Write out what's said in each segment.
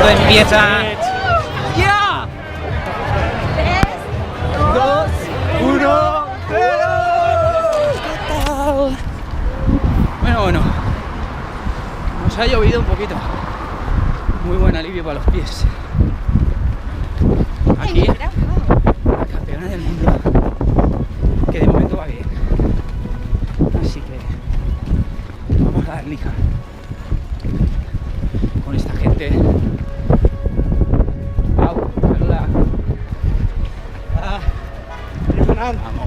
Empieza. ¡Ya! 3, 2, 1, 0. Bueno. Nos ha llovido un poquito. Muy buen alivio para los pies. Aquí, la campeona del mundo. Que de momento va bien. Así que vamos a dar lija con esta gente.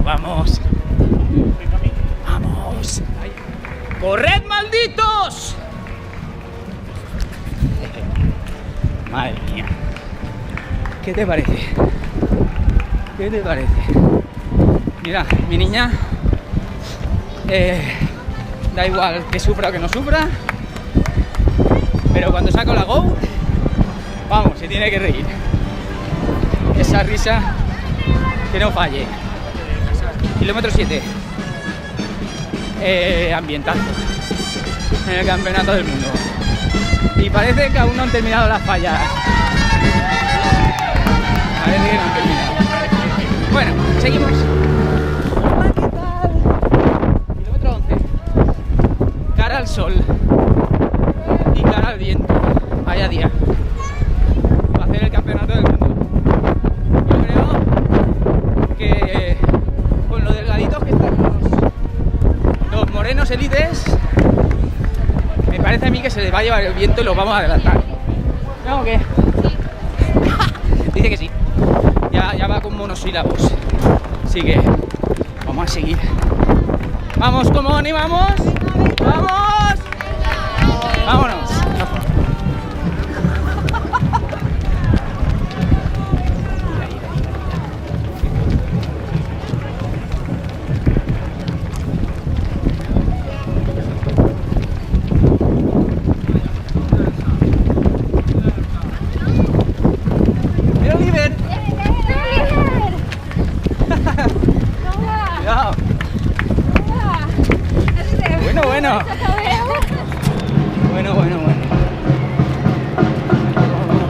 Vamos. ¡Corred, malditos! Madre mía. ¿Qué te parece? Mira, mi niña, da igual que sufra o que no sufra, pero cuando saco la Go, vamos, se tiene que reír. Esa risa que no falle. Kilómetro 7. Ambientazo en el campeonato del mundo. Y parece que aún no han terminado las fallas. Parece que no han terminado. Bueno, seguimos. Hola, ¿qué tal? Kilómetro 11. Cara al sol y cara al viento. Vaya día. Va a hacer el campeonato del mundo. Yo creo que con lo delgaditos que están los morenos élites, me parece a mí que se les va a llevar el viento y los vamos a adelantar. ¿No o qué? Dice que sí. Ya va con monosílabos. Así que vamos a seguir. Vamos, ¿cómo animamos? ¡Vamos! ¡Vámonos! Bueno.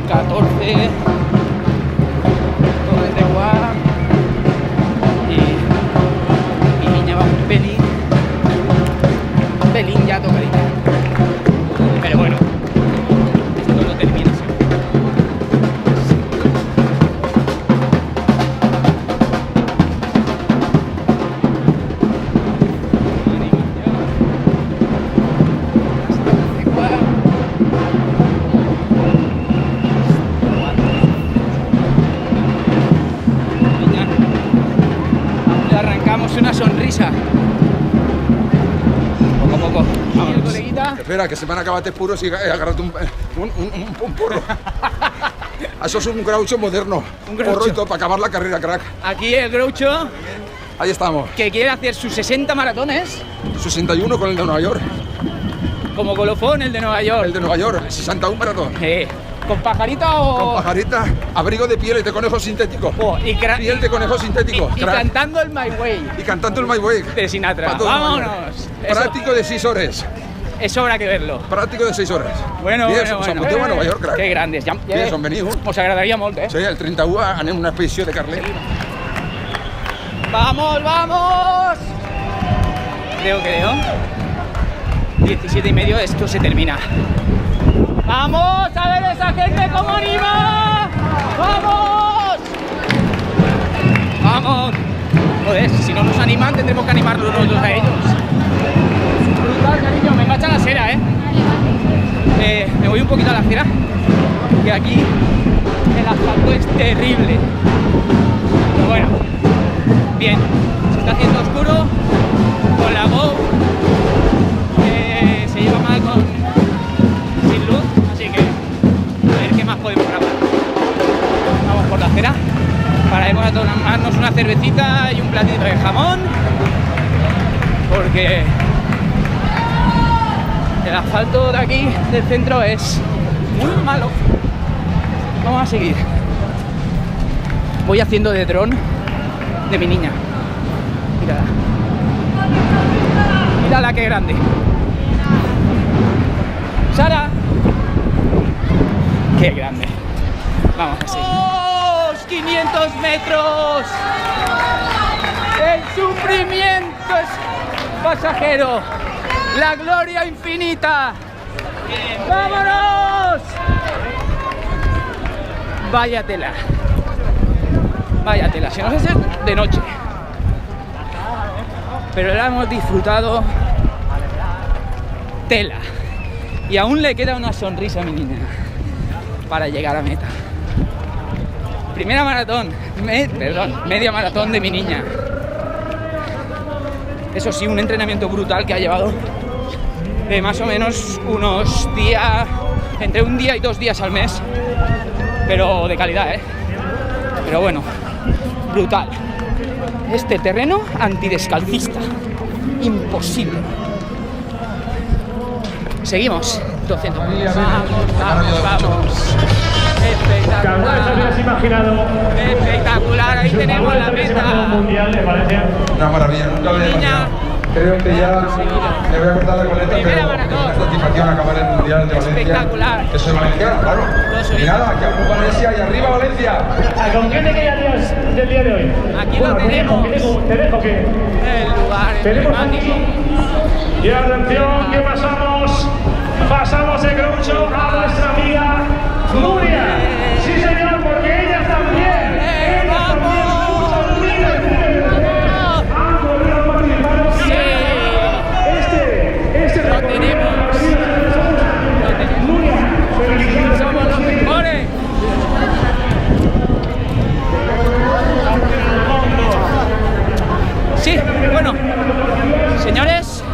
14. Todo de tregua. Y mi niña va un pelín ya tocadita. Pero bueno, esto lo termina así. Una sonrisa. Poco a poco. Vamos, coleguita. Espera, que se van a acabar puros y agarrate un porro. Eso es un Groucho moderno. Un Groucho. Porro y todo para acabar la carrera, crack. Aquí el Groucho. Ahí estamos. Que quiere hacer sus 60 maratones. 61 con el de Nueva York. Como colofón el de Nueva York. El de Nueva York, 61 maratón. ¿Con pajarita o...? Con pajarita, abrigo de pieles de conejo sintético. Piel de conejo sintético. Y cantando el My Way. Y cantando el My Way. De Sinatra. ¡Vámonos! Práctico de 6 horas. Eso habrá que verlo. Práctico de 6 horas. Bueno. S'apunteu a Nova York, crac. Que grandes. Sí, són veniu. Us agradaria molt, Sí, el 31 anem a una expedició de Carlet. ¡Vamos! Creo. 17:30, esto se termina. ¡Vamos a ver esa gente cómo anima! ¡Vamos! ¡Vamos! Joder, si no nos animan tendremos que animarlos nosotros a ellos. Brutal, cariño, me engancha la acera, me voy un poquito a la acera, que aquí el asfalto es terrible. Pero bueno, bien, se está haciendo oscuro, con la Go se lleva más cervecita y un platito de jamón, porque el asfalto de aquí del centro es muy malo. Vamos a seguir. Voy haciendo de dron de mi niña. Mírala. Mírala qué grande. Sara. Qué grande. Vamos a seguir. ¡Oh! 500 metros. El sufrimiento es pasajero. La gloria infinita. ¡Vámonos! Vaya tela. Vaya tela. Se nos hace de noche. Pero la hemos disfrutado. Tela. Y aún le queda una sonrisa a mi niña para llegar a meta. Primera maratón, media maratón de mi niña. Eso sí, un entrenamiento brutal que ha llevado de más o menos unos días, entre un día y 2 días al mes, pero de calidad, ¿eh? Pero bueno, brutal. Este terreno antidescalcista, imposible. Seguimos. 200. Vamos. Jamás habías imaginado. Espectacular, ahí tenemos la meta. Mundial de Valencia. Una maravilla, nunca lo había imaginado. Creo que ya me voy a cortar la coleta, pero es una satisfacción acabar el Mundial de Valencia. Espectacular. Que soy valenciano, claro. Y nada, que abajo Valencia y arriba Valencia. ¿Con qué te quedarías del día de hoy? Aquí lo tenemos. Te dejo que. El lugar emblemático. Y atención, que pasamos el groucho a nuestra amiga Nuria. Sí, señor, porque ella también. Lo tenemos. Somos los mejores. Sí, bueno, señores,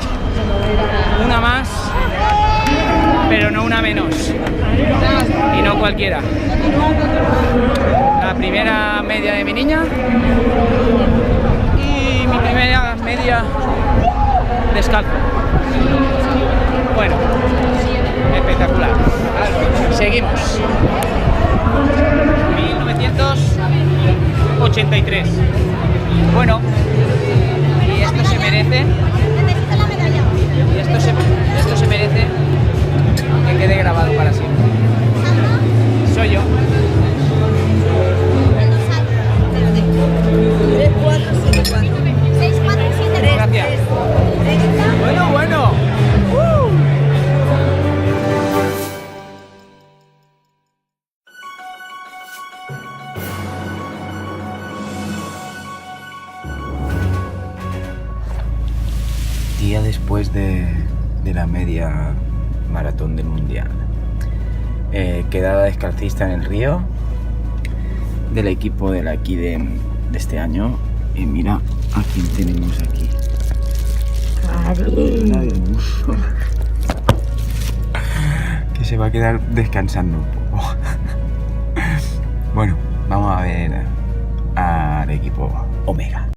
una más, pero no una menos, y no cualquiera. La primera media de mi niña y mi primera media descalzo. Bueno, espectacular. Seguimos. 1983. Bueno, y esto se merece. Necesito la medalla. Y esto se merece que quede grabado para siempre. Soy yo. 3, 4, 7, 4. 6, 4, 7, 3. Gracias. Bueno. Día después de la media maratón del mundial. Quedada descalcista en el río del equipo de aquí de este año. Y mira a quién tenemos aquí. Una hermoso. Que se va a quedar descansando un poco. Bueno, vamos a ver al equipo Omega.